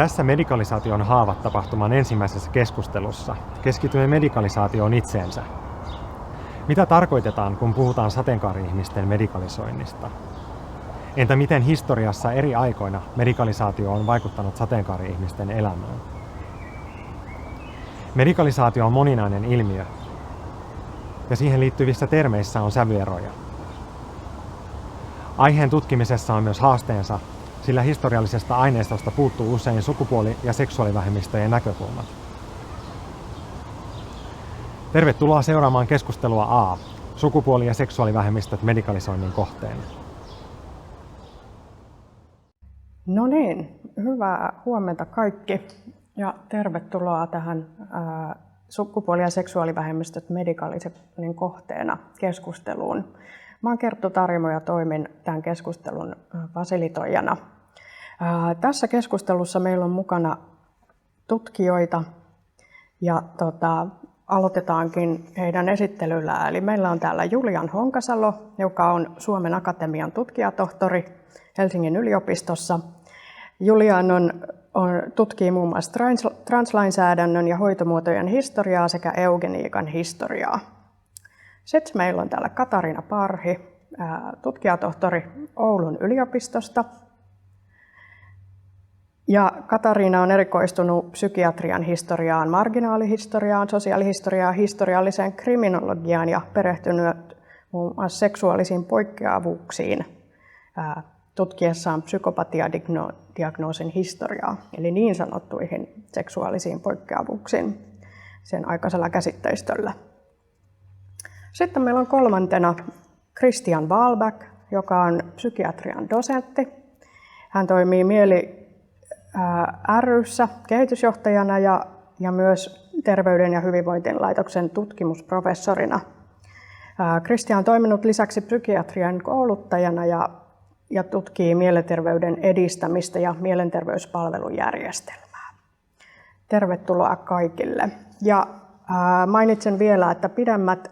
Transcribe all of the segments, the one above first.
Tässä medikalisaation haavat tapahtuman ensimmäisessä keskustelussa keskitymme medikalisaatioon itseensä. Mitä tarkoitetaan, kun puhutaan sateenkaari-ihmisten medikalisoinnista? Entä miten historiassa eri aikoina medikalisaatio on vaikuttanut sateenkaari-ihmisten elämään? Medikalisaatio on moninainen ilmiö, ja siihen liittyvissä termeissä on sävyeroja. Aiheen tutkimisessa on myös haasteensa, sillä historiallisesta aineistosta puuttuu usein sukupuoli- ja seksuaalivähemmistöjen näkökulmat. Tervetuloa seuraamaan keskustelua A. Sukupuoli- ja seksuaalivähemmistöt medikalisoinnin kohteena. No niin, hyvää huomenta kaikki ja tervetuloa tähän sukupuoli- ja seksuaalivähemmistöt medikalisoinnin kohteena keskusteluun. Mä oon Kerttu Tarimo ja toimin tämän keskustelun fasilitoijana. Tässä keskustelussa meillä on mukana tutkijoita ja aloitetaankin heidän esittelyllään. Eli meillä on täällä Julian Honkasalo, joka on Suomen Akatemian tutkijatohtori Helsingin yliopistossa. Julian tutkii muun muassa translainsäädännön ja hoitomuotojen historiaa sekä eugeniikan historiaa. Sitten meillä on täällä Katariina Parhi, tutkijatohtori Oulun yliopistosta. Ja Katariina on erikoistunut psykiatrian historiaan, marginaalihistoriaan, sosiaalihistoriaan, historialliseen kriminologiaan ja perehtynyt muun muassa seksuaalisiin poikkeavuuksiin tutkiessaan psykopatiadiagnoosin historiaa, eli niin sanottuihin seksuaalisiin poikkeavuuksiin sen aikaisella käsitteistöllä. Sitten meillä on kolmantena Christian Wahlback, joka on psykiatrian dosentti. Hän toimii Mieli ry:ssä kehitysjohtajana ja myös Terveyden ja hyvinvoinnin laitoksen tutkimusprofessorina. Christian on toiminut lisäksi psykiatrian kouluttajana ja tutkii mielenterveyden edistämistä ja mielenterveyspalvelujärjestelmää. Tervetuloa kaikille. Ja mainitsen vielä, että pidemmät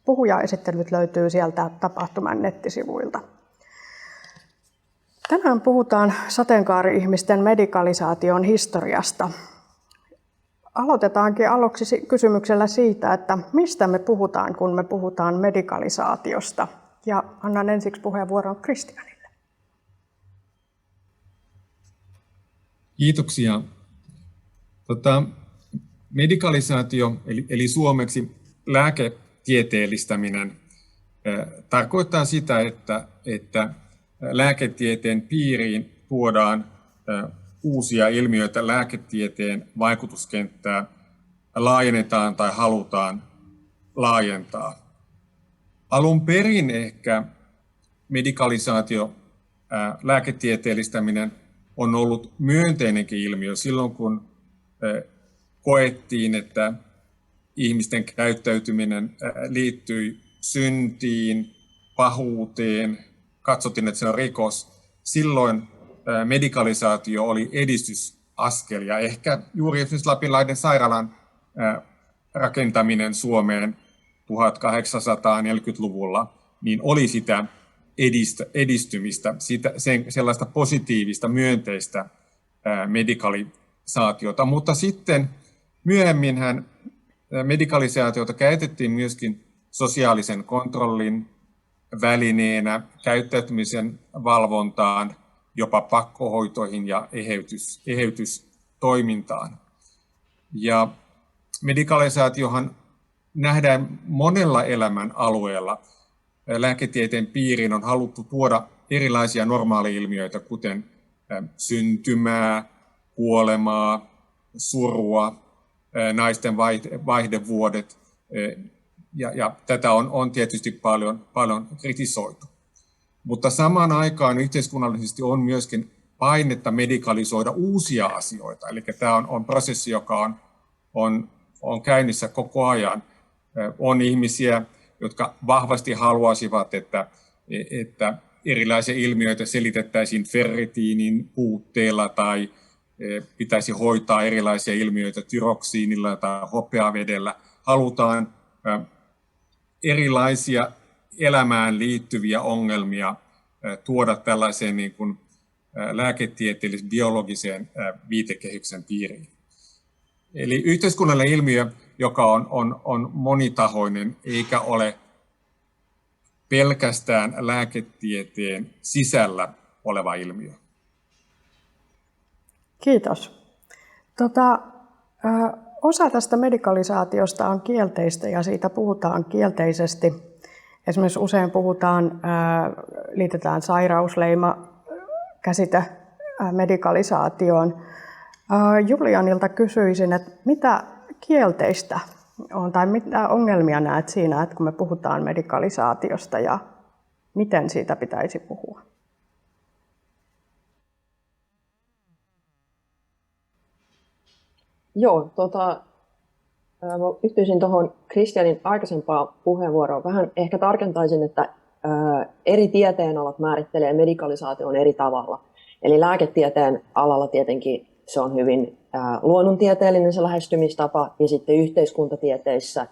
puhujaesittelyt löytyy sieltä tapahtuman nettisivuilta. Tänään puhutaan sateenkaari-ihmisten medikalisaation historiasta. Aloitetaankin aluksi kysymyksellä siitä, että mistä me puhutaan, kun me puhutaan medikalisaatiosta. Ja annan ensiksi puheenvuoron Christianille. Kiitoksia. Medikalisaatio, eli suomeksi lääketieteellistäminen, tarkoittaa sitä, että lääketieteen piiriin tuodaan uusia ilmiöitä, lääketieteen vaikutuskenttää laajennetaan tai halutaan laajentaa. Alun perin ehkä medikalisaatio, lääketieteellistäminen on ollut myönteinenkin ilmiö silloin, kun koettiin, että ihmisten käyttäytyminen liittyi syntiin, pahuuteen, katsottiin, että se on rikos. Silloin medikalisaatio oli edistysaskel ja ehkä juuri esimerkiksi Lapinlahden sairaalan rakentaminen Suomeen 1840-luvulla niin oli sitä edistymistä, sellaista positiivista, myönteistä medikalisaatiota. Mutta sitten myöhemminhän medikalisaatiota käytettiin myöskin sosiaalisen kontrollin välineenä, käyttäytymisen valvontaan, jopa pakkohoitoihin ja eheytystoimintaan. Ja medikalisaatiohan nähdään monella elämän alueella. Lääketieteen piiriin on haluttu tuoda erilaisia normaali-ilmiöitä, kuten syntymää, kuolemaa, surua, naisten vaihdevuodet, ja tätä on tietysti paljon kritisoitu. Mutta samaan aikaan yhteiskunnallisesti on myöskin painetta medikalisoida uusia asioita, eli tämä on prosessi, joka on käynnissä koko ajan. On ihmisiä, jotka vahvasti haluaisivat, että erilaisia ilmiöitä selitettäisiin ferritiinin puutteella tai pitäisi hoitaa erilaisia ilmiöitä tyroksiinilla tai hopeavedellä. Halutaan erilaisia elämään liittyviä ongelmia tuoda tällaiseen niin kuin lääketieteellis-biologisen viitekehyksen piiriin. Eli yhteiskunnallinen ilmiö, joka on monitahoinen eikä ole pelkästään lääketieteen sisällä oleva ilmiö. Kiitos. Osa tästä medikalisaatiosta on kielteistä ja siitä puhutaan kielteisesti. Esimerkiksi usein liitetään sairausleima-käsite medikalisaatioon. Julianilta kysyisin, että mitä kielteistä on tai mitä ongelmia näet siinä, että kun me puhutaan medikalisaatiosta ja miten siitä pitäisi puhua? Joo, yhtyisin tuohon Christianin aikaisempaan puheenvuoroon. Vähän ehkä tarkentaisin, että eri tieteenalat määrittelee medikalisaation eri tavalla. Eli lääketieteen alalla tietenkin se on hyvin luonnontieteellinen se lähestymistapa, ja sitten yhteiskuntatieteissä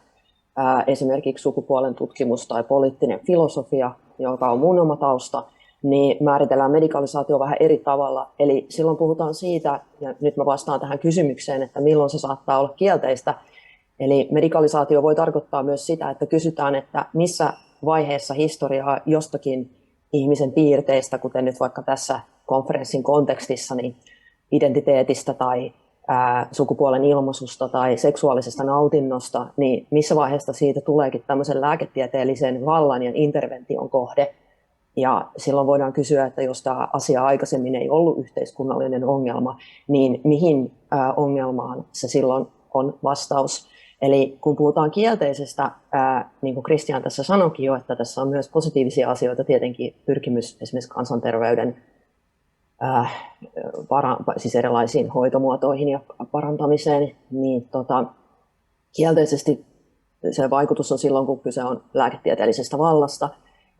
esimerkiksi sukupuolen tutkimus tai poliittinen filosofia, joka on mun oma tausta, niin määritellään medikalisaatio vähän eri tavalla. Eli silloin puhutaan siitä, ja nyt mä vastaan tähän kysymykseen, että milloin se saattaa olla kielteistä. Eli medikalisaatio voi tarkoittaa myös sitä, että kysytään, että missä vaiheessa historiaa jostakin ihmisen piirteistä, kuten nyt vaikka tässä konferenssin kontekstissa, niin identiteetistä tai sukupuolen ilmaisusta tai seksuaalisesta nautinnosta, niin missä vaiheessa siitä tuleekin tämmöisen lääketieteellisen vallan ja intervention kohde. Ja silloin voidaan kysyä, että jos tämä asia aikaisemmin ei ollut yhteiskunnallinen ongelma, niin mihin ongelmaan se silloin on vastaus. Eli kun puhutaan kielteisestä, niin kuin Christian tässä sanoikin jo, että tässä on myös positiivisia asioita, tietenkin pyrkimys esimerkiksi kansanterveyden siis erilaisiin hoitomuotoihin ja parantamiseen, niin kielteisesti se vaikutus on silloin, kun kyse on lääketieteellisestä vallasta.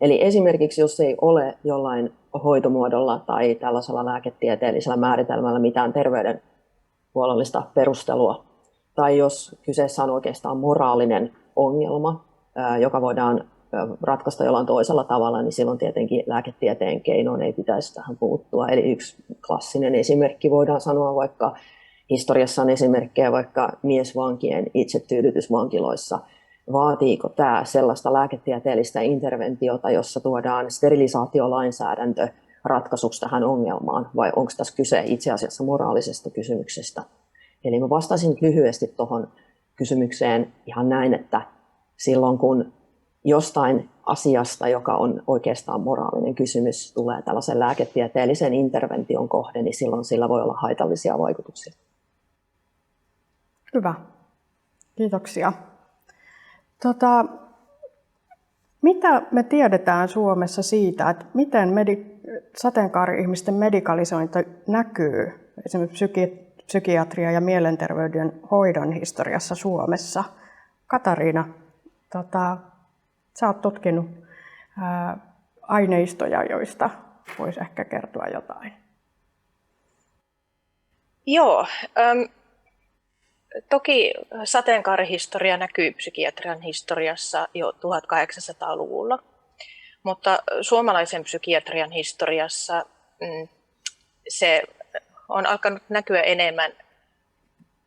Eli esimerkiksi jos ei ole jollain hoitomuodolla tai tällaisella lääketieteellisellä määritelmällä mitään terveydenhuollollista perustelua, tai jos kyseessä on oikeastaan moraalinen ongelma, joka voidaan ratkaista jollain toisella tavalla, niin silloin tietenkin lääketieteen keinoin ei pitäisi tähän puuttua. Eli yksi klassinen esimerkki voidaan sanoa vaikka, historiassa on esimerkkejä vaikka miesvankien itsetyydytysvankiloissa. Vaatiiko tämä sellaista lääketieteellistä interventiota, jossa tuodaan sterilisaatiolainsäädäntö ratkaisuksi tähän ongelmaan, vai onko tässä kyse itse asiassa moraalisesta kysymyksestä? Eli mä vastasin lyhyesti tuohon kysymykseen ihan näin, että silloin kun jostain asiasta, joka on oikeastaan moraalinen kysymys, tulee tällaisen lääketieteellisen intervention kohde, niin silloin sillä voi olla haitallisia vaikutuksia. Hyvä. Kiitoksia. Mitä me tiedetään Suomessa siitä, että miten sateenkaari-ihmisten medikalisointi näkyy esimerkiksi psykiatria- ja mielenterveyden hoidon historiassa Suomessa? Katariina, sä oot tutkinut aineistoja, joista voisi ehkä kertoa jotain. Joo, toki sateenkaarihistoria näkyy psykiatrian historiassa jo 1800-luvulla, mutta suomalaisen psykiatrian historiassa se on alkanut näkyä enemmän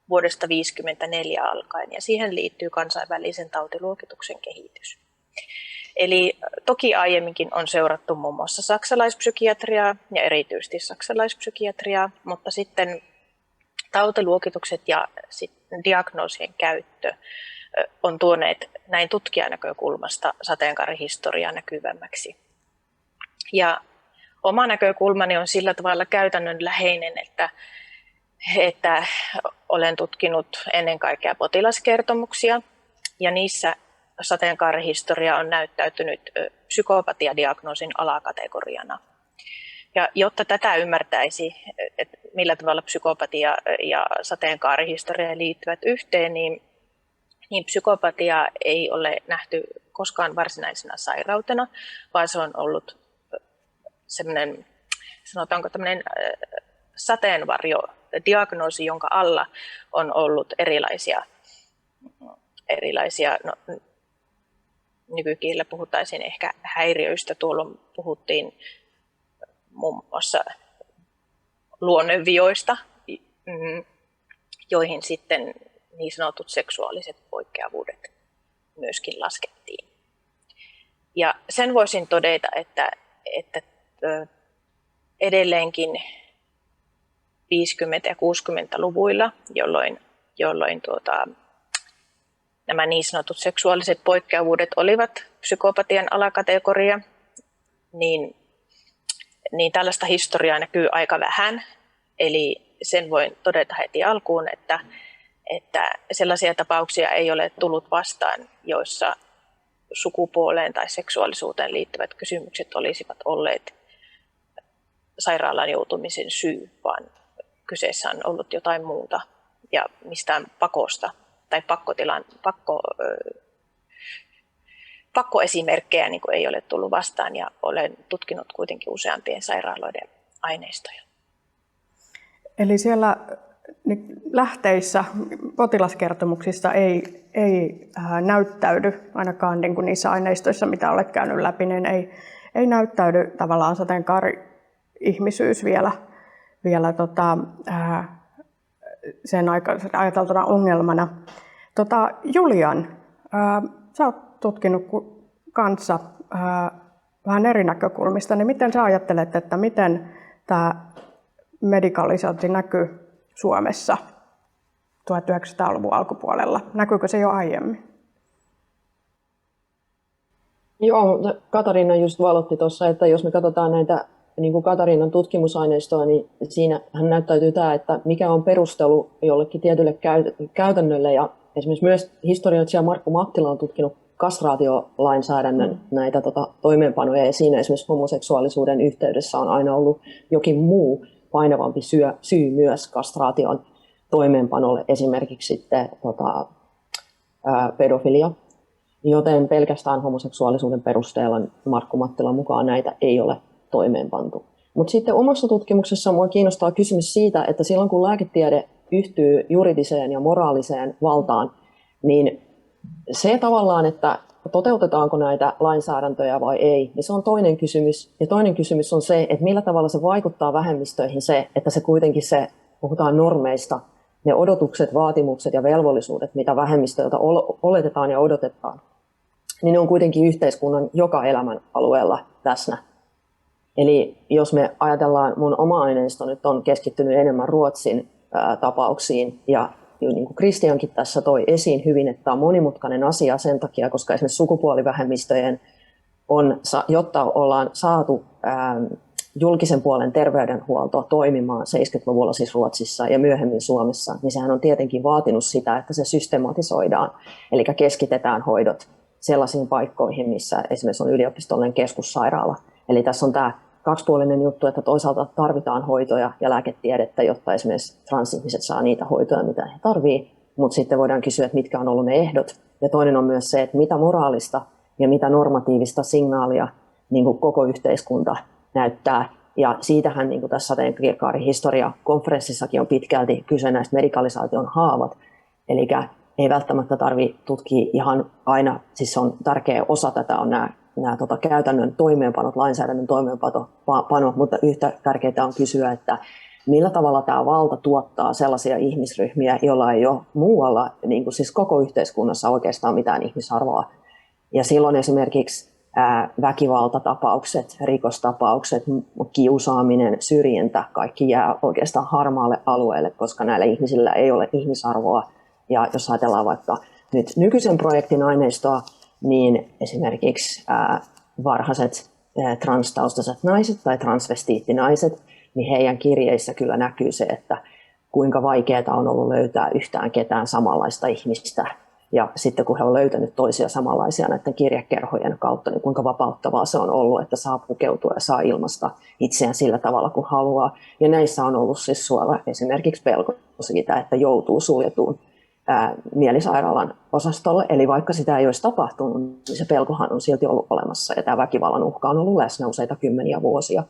vuodesta 1954 alkaen, ja siihen liittyy kansainvälisen tautiluokituksen kehitys. Eli toki aiemminkin on seurattu muun muassa saksalaispsykiatriaa ja erityisesti saksalaispsykiatriaa, mutta sitten tautiluokitukset ja diagnoosien käyttö on tuoneet näin tutkijanäkökulmasta sateenkaarihistoriaa näkyvämmäksi. Ja oma näkökulmani on sillä tavalla käytännönläheinen, että olen tutkinut ennen kaikkea potilaskertomuksia, ja niissä sateenkaarihistoria on näyttäytynyt psykopatiadiagnoosin alakategoriana. Ja jotta tätä ymmärtäisi, että millä tavalla psykopatia ja sateenkaarihistoria liittyvät yhteen, niin psykopatia ei ole nähty koskaan varsinaisena sairautena, vaan se on ollut semmoinen, sanotaanko tämmöinen sateenvarjodiagnoosi, jonka alla on ollut erilaisia nykykielellä puhutaisiin ehkä häiriöistä. Tuolloin puhuttiin muun muassa luonnonvioista, joihin sitten niin sanotut seksuaaliset poikkeavuudet myöskin laskettiin. Ja sen voisin todeta, että edelleenkin 50- ja 60-luvuilla, jolloin nämä niin sanotut seksuaaliset poikkeavuudet olivat psykopatian alakategoria, niin tällaista historiaa näkyy aika vähän. Eli sen voin todeta heti alkuun, että sellaisia tapauksia ei ole tullut vastaan, joissa sukupuoleen tai seksuaalisuuteen liittyvät kysymykset olisivat olleet sairaalaan joutumisen syy, vaan kyseessä on ollut jotain muuta ja mistään pakosta tai pakkoesimerkkejä niin kuin ei ole tullut vastaan, ja olen tutkinut kuitenkin useampien sairaaloiden aineistoja. Eli siellä lähteissä, potilaskertomuksissa ei näyttäydy, ainakaan niin kuin niissä aineistoissa, mitä olet käynyt läpi, niin ei näyttäydy tavallaan sateenkaari-ihmisyys vielä sen ajateltuna ongelmana. Julian, sä oot tutkinut kanssa vähän eri näkökulmista, niin miten sä ajattelet, että miten tämä medikalisointi näkyy Suomessa 1900-luvun alkupuolella? Näkyykö se jo aiemmin? Joo, Katariina just valotti tuossa, että jos me katsotaan näitä niin kuin Katariinan tutkimusaineistoa, niin siinä hän näyttäytyy tämä, että mikä on perustelu jollekin tietylle käytännölle. Ja esimerkiksi myös historioitsija Markku Mattila on tutkinut kastraatiolainsäädännön näitä toimeenpanoja, ja siinä esimerkiksi homoseksuaalisuuden yhteydessä on aina ollut jokin muu painavampi syy myös kastraation toimeenpanolle, esimerkiksi sitten pedofilia. Joten pelkästään homoseksuaalisuuden perusteella Markku Mattilan mukaan näitä ei ole toimeenpantu. Mutta sitten omassa tutkimuksessa minua kiinnostaa kysymys siitä, että silloin kun lääketiede yhtyy juridiseen ja moraaliseen valtaan, niin se tavallaan, että toteutetaanko näitä lainsäädäntöjä vai ei, niin se on toinen kysymys. Ja toinen kysymys on se, että millä tavalla se vaikuttaa vähemmistöihin se, että se kuitenkin puhutaan normeista, ne odotukset, vaatimukset ja velvollisuudet, mitä vähemmistöiltä oletetaan ja odotetaan, niin ne on kuitenkin yhteiskunnan joka elämän alueella läsnä. Eli jos me ajatellaan, mun oma aineisto nyt on keskittynyt enemmän Ruotsin tapauksiin, ja niin kuin Kristiankin tässä toi esiin hyvin, että tämä on monimutkainen asia sen takia, koska esimerkiksi sukupuolivähemmistöjen jotta ollaan saatu julkisen puolen terveydenhuolto toimimaan 70-luvulla siis Ruotsissa ja myöhemmin Suomessa, niin sehän on tietenkin vaatinut sitä, että se systematisoidaan, eli keskitetään hoidot sellaisiin paikkoihin, missä esimerkiksi on yliopistollinen keskussairaala. Eli tässä on tämä kaksipuolinen juttu, että toisaalta tarvitaan hoitoja ja lääketiedettä, jotta esimerkiksi transihmiset saa niitä hoitoja, mitä he tarvitsevat, mutta sitten voidaan kysyä, että mitkä on ollut ne ehdot. Ja toinen on myös se, että mitä moraalista ja mitä normatiivista signaalia niin kuin koko yhteiskunta näyttää. Ja siitähän niin kuin tässä sateenkaarihistoria-konferenssissakin on pitkälti kyse näistä medikalisaation haavat. Eli ei välttämättä tarvitse tutkia ihan aina, siis on tärkeä osa tätä on nämä käytännön toimeenpanot, lainsäädännön toimeenpano, mutta yhtä tärkeää on kysyä, että millä tavalla tämä valta tuottaa sellaisia ihmisryhmiä, joilla ei ole muualla, niin kuin siis koko yhteiskunnassa oikeastaan mitään ihmisarvoa. Ja silloin esimerkiksi väkivaltatapaukset, rikostapaukset, kiusaaminen, syrjintä, kaikki jää oikeastaan harmaalle alueelle, koska näillä ihmisillä ei ole ihmisarvoa. Ja jos ajatellaan vaikka nyt nykyisen projektin aineistoa, niin esimerkiksi varhaiset transtaustaiset naiset tai transvestiittinaiset, niin heidän kirjeissä kyllä näkyy se, että kuinka vaikeaa on ollut löytää yhtään ketään samanlaista ihmistä. Ja sitten kun he ovat löytäneet toisia samanlaisia näiden kirjekerhojen kautta, niin kuinka vapauttavaa se on ollut, että saa pukeutua ja saa ilmaista itseään sillä tavalla kuin haluaa. Ja näissä on ollut siis suora esimerkiksi pelko siitä, että joutuu suljetuun mielisairaalan osastolle. Eli vaikka sitä ei olisi tapahtunut, niin se pelkohan on silti ollut olemassa. Ja tämä väkivallan uhka on ollut läsnä useita kymmeniä vuosia.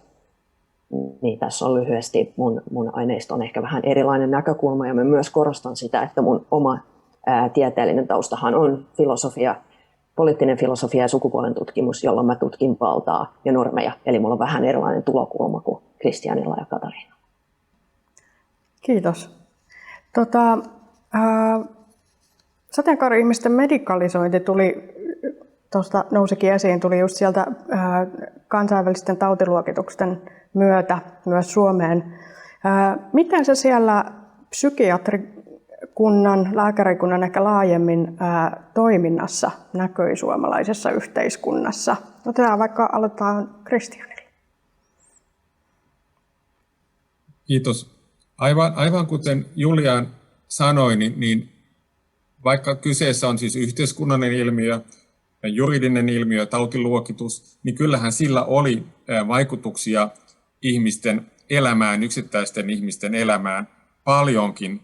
Niin tässä on lyhyesti mun aineisto on ehkä vähän erilainen näkökulma. Ja mä myös korostan sitä, että mun oma tieteellinen taustahan on filosofia, poliittinen filosofia ja sukupuolen tutkimus, jolloin mä tutkin valtaa ja normeja. Eli mulla on vähän erilainen tulokulma kuin Kristianilla ja Katariina. Kiitos. Sateenkaari-ihmisten medikalisointi nousikin esiin, tuli just sieltä kansainvälisten tautiluokitusten myötä myös Suomeen. Miten se siellä psykiatrikunnan, lääkärikunnan ehkä laajemmin toiminnassa näkyi suomalaisessa yhteiskunnassa? Aloitetaan Kristianilla. Kiitos. Aivan kuten Julian sanoi, niin vaikka kyseessä on siis yhteiskunnallinen ilmiö, juridinen ilmiö, tautiluokitus, niin kyllähän sillä oli vaikutuksia ihmisten elämään, yksittäisten ihmisten elämään paljonkin,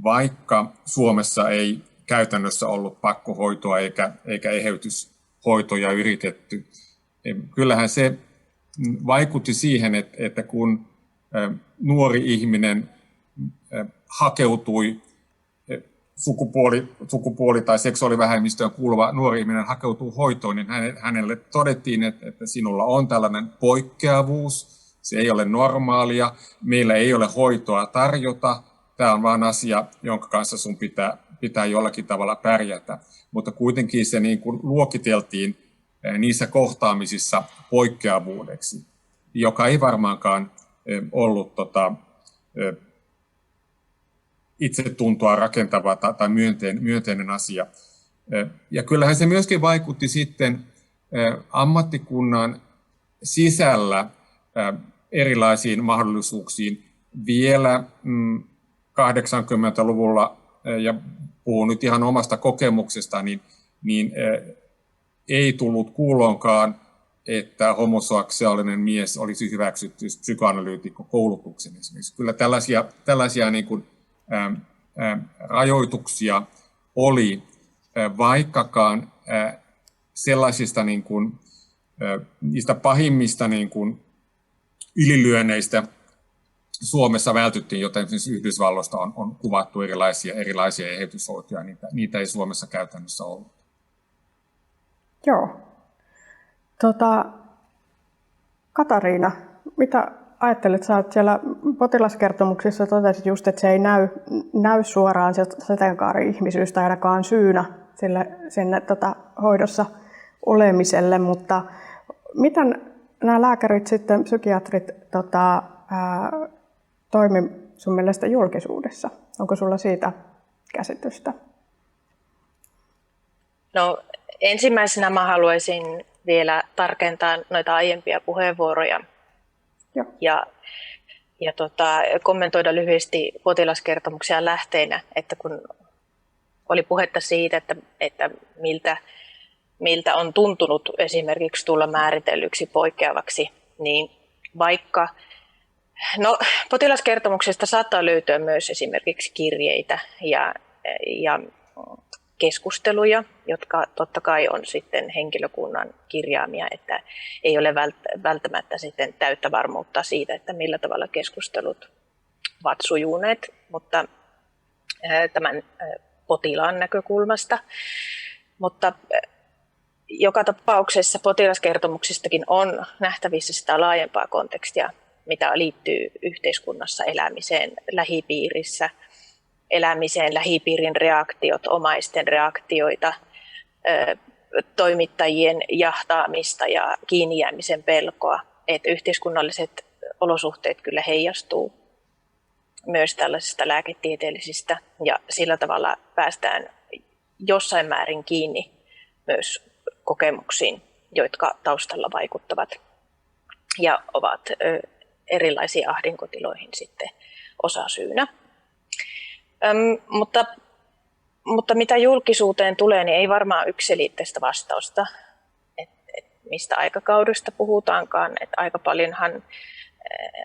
vaikka Suomessa ei käytännössä ollut pakkohoitoa eikä eheytyshoitoja yritetty. Kyllähän se vaikutti siihen, että kun nuori ihminen hakeutui, sukupuoli- tai seksuaalivähemmistöön kuuluva nuori ihminen hakeutuu hoitoon, niin hänelle todettiin, että sinulla on tällainen poikkeavuus, se ei ole normaalia, meillä ei ole hoitoa tarjota, tämä on vain asia, jonka kanssa sun pitää jollakin tavalla pärjätä. Mutta kuitenkin se niin kuin luokiteltiin niissä kohtaamisissa poikkeavuudeksi, joka ei varmaankaan ollut itsetuntoa rakentava tai myönteinen asia. Ja kyllähän se myöskin vaikutti sitten ammattikunnan sisällä erilaisiin mahdollisuuksiin vielä 80-luvulla, ja puhun nyt ihan omasta kokemuksesta, niin ei tullut kuuloonkaan, että homoseksuaalinen mies olisi hyväksytty psykoanalyytikkokoulutuksen esimerkiksi. Kyllä tällaisia niin kuin, rajoituksia oli, vaikkakaan sellaisista niin kuin, niistä pahimmista niin kuin ylilyönneistä Suomessa vältyttiin, joten siis Yhdysvalloista on kuvattu erilaisia eheytyshoitoja, niitä ei Suomessa käytännössä ollut. Joo. Katariina, mitä ajattelet? Sä oot siellä potilaskertomuksissa totesit just, että se ei näy suoraan se sateenkaari-ihmisyys tai ainakaan syynä sinne hoidossa olemiselle, mutta miten nämä lääkärit sitten, psykiatrit, toimi sun mielestä julkisuudessa? Onko sulla siitä käsitystä? No, ensimmäisenä mä haluaisin vielä tarkentaa noita aiempia puheenvuoroja. Joo. Ja kommentoida lyhyesti potilaskertomuksia lähteinä, että kun oli puhetta siitä, että miltä on tuntunut esimerkiksi tulla määritellyksi poikkeavaksi, niin vaikka potilaskertomuksesta saattaa löytyä myös esimerkiksi kirjeitä ja keskusteluja, jotka totta kai on sitten henkilökunnan kirjaamia, että ei ole välttämättä sitten täyttä varmuutta siitä, että millä tavalla keskustelut ovat sujuneet, mutta tämän potilaan näkökulmasta. Mutta joka tapauksessa potilaskertomuksistakin on nähtävissä sitä laajempaa kontekstia, mitä liittyy yhteiskunnassa elämiseen, lähipiirissä, elämiseen, lähipiirin reaktiot, omaisten reaktioita, toimittajien jahtaamista ja kiinni jäämisen pelkoa. Että yhteiskunnalliset olosuhteet kyllä heijastuu myös tällaisista lääketieteellisistä ja sillä tavalla päästään jossain määrin kiinni myös kokemuksiin, jotka taustalla vaikuttavat ja ovat erilaisiin ahdinkotiloihin sitten osasyynä. Mutta mitä julkisuuteen tulee, niin ei varmaan yksiselitteistä vastausta, mistä aikakaudesta puhutaankaan. Että aika paljonhan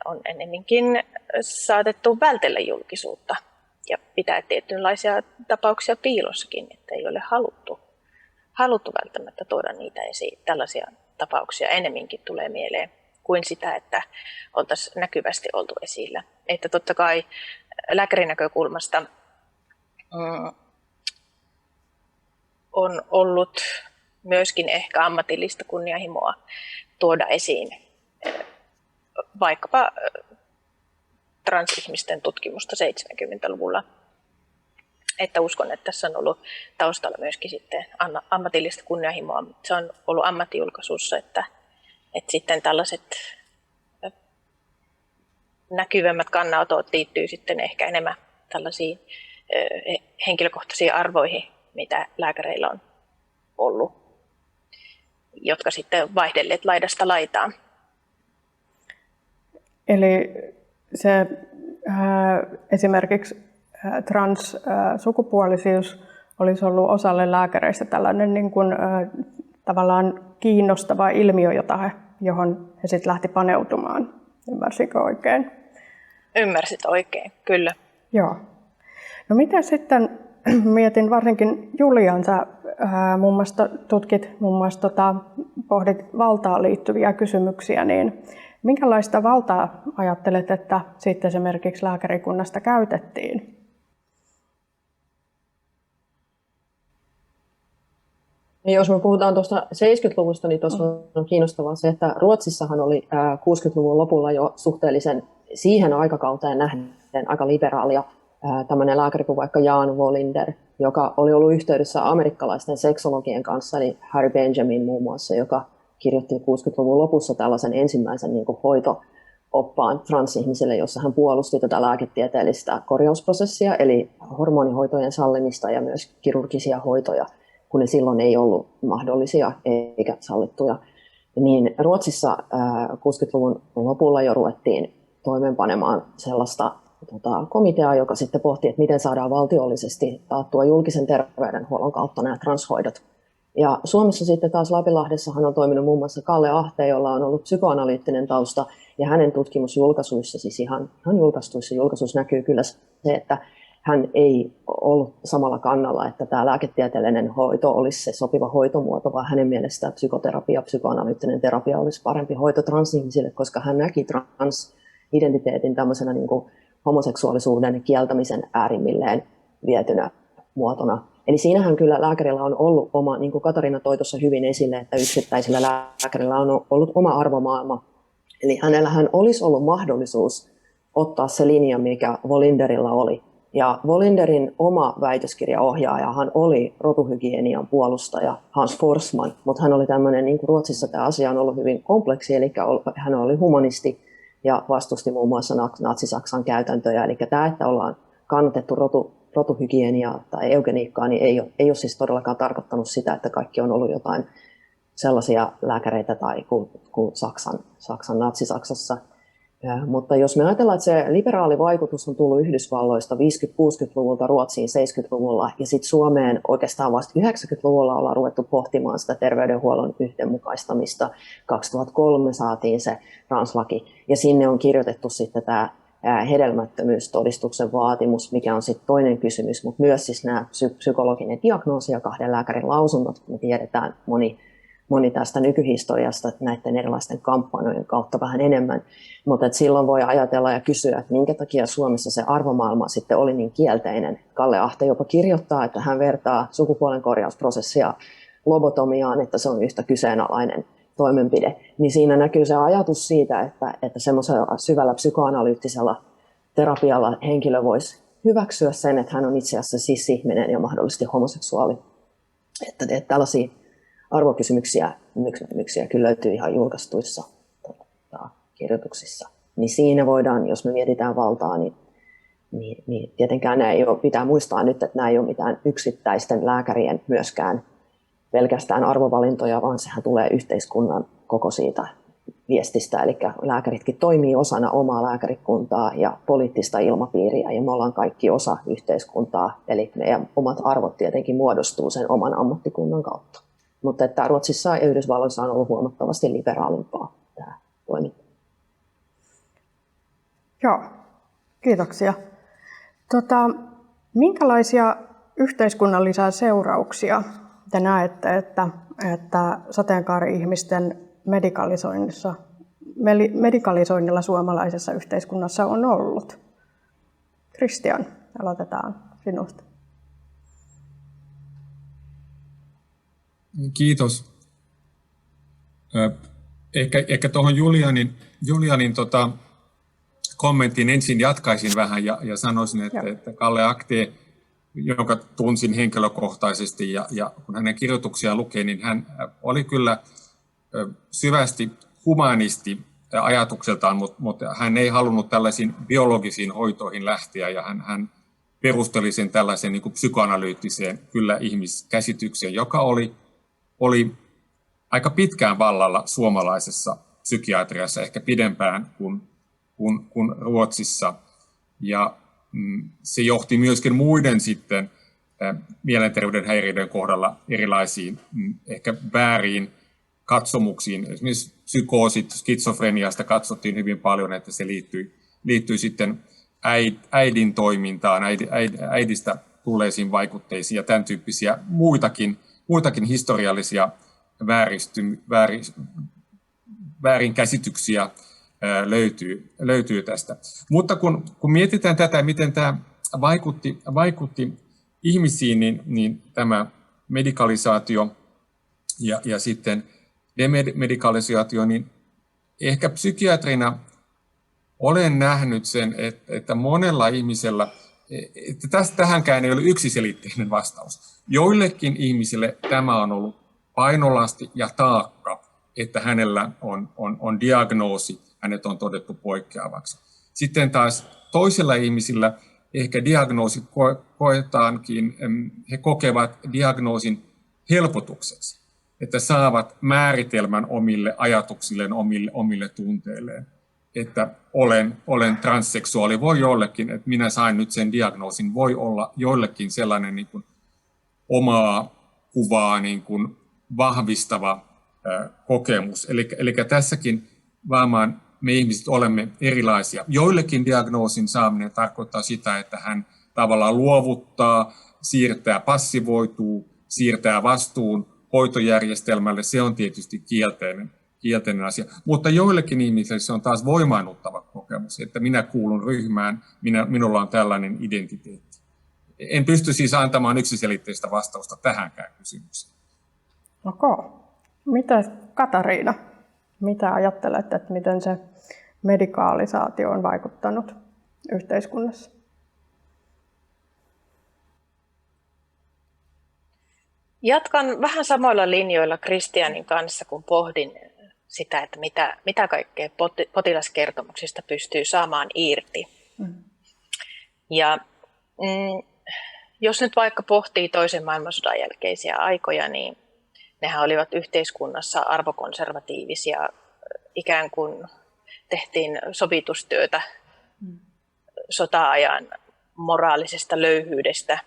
on ennemminkin saatettu vältellä julkisuutta ja pitää tietynlaisia tapauksia piilossakin, että ei ole haluttu välttämättä tuoda niitä esiin. Tällaisia tapauksia ennemminkin tulee mieleen kuin sitä, että oltaisiin näkyvästi oltu esillä. Että totta kai lääkärin näkökulmasta on ollut myöskin ehkä ammatillista kunnianhimoa tuoda esiin vaikkapa transihmisten tutkimusta 70-luvulla. Että uskon, että tässä on ollut taustalla myöskin sitten ammatillista kunnianhimoa. Se on ollut ammattijulkaisuussa, että sitten tällaiset näkyvämmät kannanotot liittyy sitten ehkä enemmän tällaisiin henkilökohtaisiin arvoihin, mitä lääkäreillä on ollut, jotka sitten vaihdelleet laidasta laitaan. Eli se esimerkiksi transsukupuolisuus olisi ollut osalle lääkäreistä tällainen niin kuin, tavallaan kiinnostava ilmiö, johon he sitten lähti paneutumaan. Ymmärsikö oikein? Ymmärsit oikein, kyllä. Joo. No mitä sitten, mietin varsinkin Julian, sä muun muassa pohdit valtaan liittyviä kysymyksiä, niin minkälaista valtaa ajattelet, että sitten esimerkiksi lääkärikunnasta käytettiin? Ja jos me puhutaan tuosta 70-luvusta, niin tuossa on kiinnostavaa se, että Ruotsissahan oli 60-luvun lopulla jo suhteellisen siihen aikakauteen nähden aika liberaalia tämmöinen lääkäri kuin vaikka Jan Wallinder, joka oli ollut yhteydessä amerikkalaisten seksologien kanssa, eli Harry Benjamin muun muassa, joka kirjoitti 60-luvun lopussa tällaisen ensimmäisen niin kuin hoito-oppaan transihmisille, jossa hän puolusti tätä lääketieteellistä korjausprosessia, eli hormonihoitojen sallimista ja myös kirurgisia hoitoja, kun ne silloin ei ollut mahdollisia eikä sallittuja. Niin Ruotsissa 60-luvun lopulla jo ruvettiin toimeenpanemaan sellaista komiteaa, joka sitten pohti, että miten saadaan valtiollisesti taattua julkisen terveydenhuollon kautta nämä transhoidot. Ja Suomessa sitten taas Lapilahdessahan on toiminut muun muassa Kalle Ahte, jolla on ollut psykoanalyyttinen tausta, ja hänen tutkimusjulkaisuissa, siis ihan julkaistuissa julkaisuissa näkyy kyllä se, että hän ei ollut samalla kannalla, että tämä lääketieteellinen hoito olisi se sopiva hoitomuoto, vaan hänen mielestään psykoterapia, psykoanalyyttinen terapia olisi parempi hoito transihmisille, koska hän näki transidentiteetin tämmöisenä niin kuin homoseksuaalisuuden kieltämisen äärimmilleen vietynä muotona. Eli siinähän kyllä lääkärillä on ollut oma, niin kuin Katariina toi tuossa hyvin esille, että yksittäisillä lääkärillä on ollut oma arvomaailma. Eli hänellähän olisi ollut mahdollisuus ottaa se linja, mikä Wallinderilla oli. Ja Wallinderin oma väitöskirjaohjaajahan oli rotuhygienian puolustaja Hans Forsman, mutta hän oli tämmöinen, niin kuin Ruotsissa tämä asia on ollut hyvin kompleksi, eli hän oli humanisti ja vastusti muun muassa natsi-Saksan käytäntöjä. Eli tämä, että ollaan kannatettu rotuhygieniaa tai eugeniikkaa, niin ei ole siis todellakaan tarkoittanut sitä, että kaikki on ollut jotain sellaisia lääkäreitä tai kuin Saksan natsi-Saksassa. Mutta jos me ajatellaan, että se liberaali vaikutus on tullut Yhdysvalloista 50-60-luvulta Ruotsiin 70-luvulla ja sitten Suomeen oikeastaan vasta 90-luvulla ollaan ruvettu pohtimaan sitä terveydenhuollon yhdenmukaistamista. 2003 saatiin se translaki ja sinne on kirjoitettu sitten tämä hedelmättömyystodistuksen vaatimus, mikä on sitten toinen kysymys, mutta myös siis nämä psykologinen diagnoosi ja 2 lääkärin lausunnot. Me tiedetään moni tästä nykyhistoriasta näiden erilaisten kampanjojen kautta vähän enemmän, mutta silloin voi ajatella ja kysyä, että minkä takia Suomessa se arvomaailma sitten oli niin kielteinen. Kalle Ahte jopa kirjoittaa, että hän vertaa sukupuolen korjausprosessia lobotomiaan, että se on yhtä kyseenalainen toimenpide. Niin siinä näkyy se ajatus siitä, että semmoisella syvällä psykoanalyyttisella terapialla henkilö voisi hyväksyä sen, että hän on itse asiassa cis-ihminen ja mahdollisesti homoseksuaali. Että tällaisia arvokysymyksiä kyllä löytyy ihan julkaistuissa kirjoituksissa. Niin siinä voidaan, jos me mietitään valtaa, niin tietenkään pitää muistaa nyt, että nämä ei ole mitään yksittäisten lääkärien myöskään pelkästään arvovalintoja, vaan sehän tulee yhteiskunnan koko siitä viestistä. Eli lääkäritkin toimii osana omaa lääkärikuntaa ja poliittista ilmapiiriä, ja me ollaan kaikki osa yhteiskuntaa. Eli meidän omat arvot tietenkin muodostuu sen oman ammattikunnan kautta. Mutta että Ruotsissa ja Yhdysvalloissa on ollut huomattavasti liberaalimpaa tämä toiminta. Joo, kiitoksia. Minkälaisia yhteiskunnallisia seurauksia te näette, että sateenkaari-ihmisten medikalisoinnilla suomalaisessa yhteiskunnassa on ollut? Christian, aloitetaan sinusta. Kiitos. Ehkä tuohon Julianin kommenttiin ensin jatkaisin vähän ja sanoisin, että Kalle Akte, jonka tunsin henkilökohtaisesti ja kun hänen kirjoituksiaan lukee, niin hän oli kyllä syvästi humanisti ajatukseltaan, mutta hän ei halunnut tällaisiin biologisiin hoitoihin lähteä ja hän perusteli sen tällaisen niin kuin psykoanalyyttiseen kyllä ihmiskäsitykseen, joka oli aika pitkään vallalla suomalaisessa psykiatriassa, ehkä pidempään kuin Ruotsissa. Ja se johti myöskin muiden sitten mielenterveyden häiriöiden kohdalla erilaisiin, ehkä vääriin katsomuksiin. Esimerkiksi psykoosit, skitsofreniasta katsottiin hyvin paljon, että se liittyy sitten äidin toimintaan, äidistä tulleisiin vaikutteisiin ja tämän tyyppisiä muitakin historiallisia väärinkäsityksiä löytyy tästä. Mutta kun mietitään tätä, miten tämä vaikutti ihmisiin, niin tämä medikalisaatio ja sitten demedikalisaatio, niin ehkä psykiatrina olen nähnyt sen, että monella ihmisellä, että tähänkään ei ole yksiselitteinen vastaus. Joillekin ihmisille tämä on ollut painolasti ja taakka, että hänellä on diagnoosi, hänet on todettu poikkeavaksi. Sitten taas toisilla ihmisillä ehkä diagnoosi koetaankin, he kokevat diagnoosin helpotukseksi, että saavat määritelmän omille ajatuksilleen, omille tunteilleen. Että olen transseksuaali, voi jollekin, että minä sain nyt sen diagnoosin, voi olla jollekin sellainen niin kuin omaa kuvaa niin kuin vahvistava kokemus. Eli tässäkin varmaan me ihmiset olemme erilaisia. Joillekin diagnoosin saaminen tarkoittaa sitä, että hän tavallaan luovuttaa, siirtää, passivoituu, siirtää vastuun hoitojärjestelmälle. Se on tietysti kielteinen asia. Mutta joillekin ihmisille se on taas voimaannuttava kokemus, että minä kuulun ryhmään, minulla on tällainen identiteetti. En pysty siis antamaan yksiselitteistä vastausta tähänkään kysymykseen. Okay. Mitä Katariina, mitä ajattelet, että miten se medikalisaatio on vaikuttanut yhteiskunnassa? Jatkan vähän samoilla linjoilla Kristianin kanssa, kun pohdin sitä, että mitä kaikkea potilaskertomuksista pystyy saamaan irti. Ja jos nyt vaikka pohtii toisen maailmansodan jälkeisiä aikoja, niin nehän olivat yhteiskunnassa arvokonservatiivisia, ikään kuin tehtiin sovitustyötä sota-ajan moraalisesta löyhyydestä,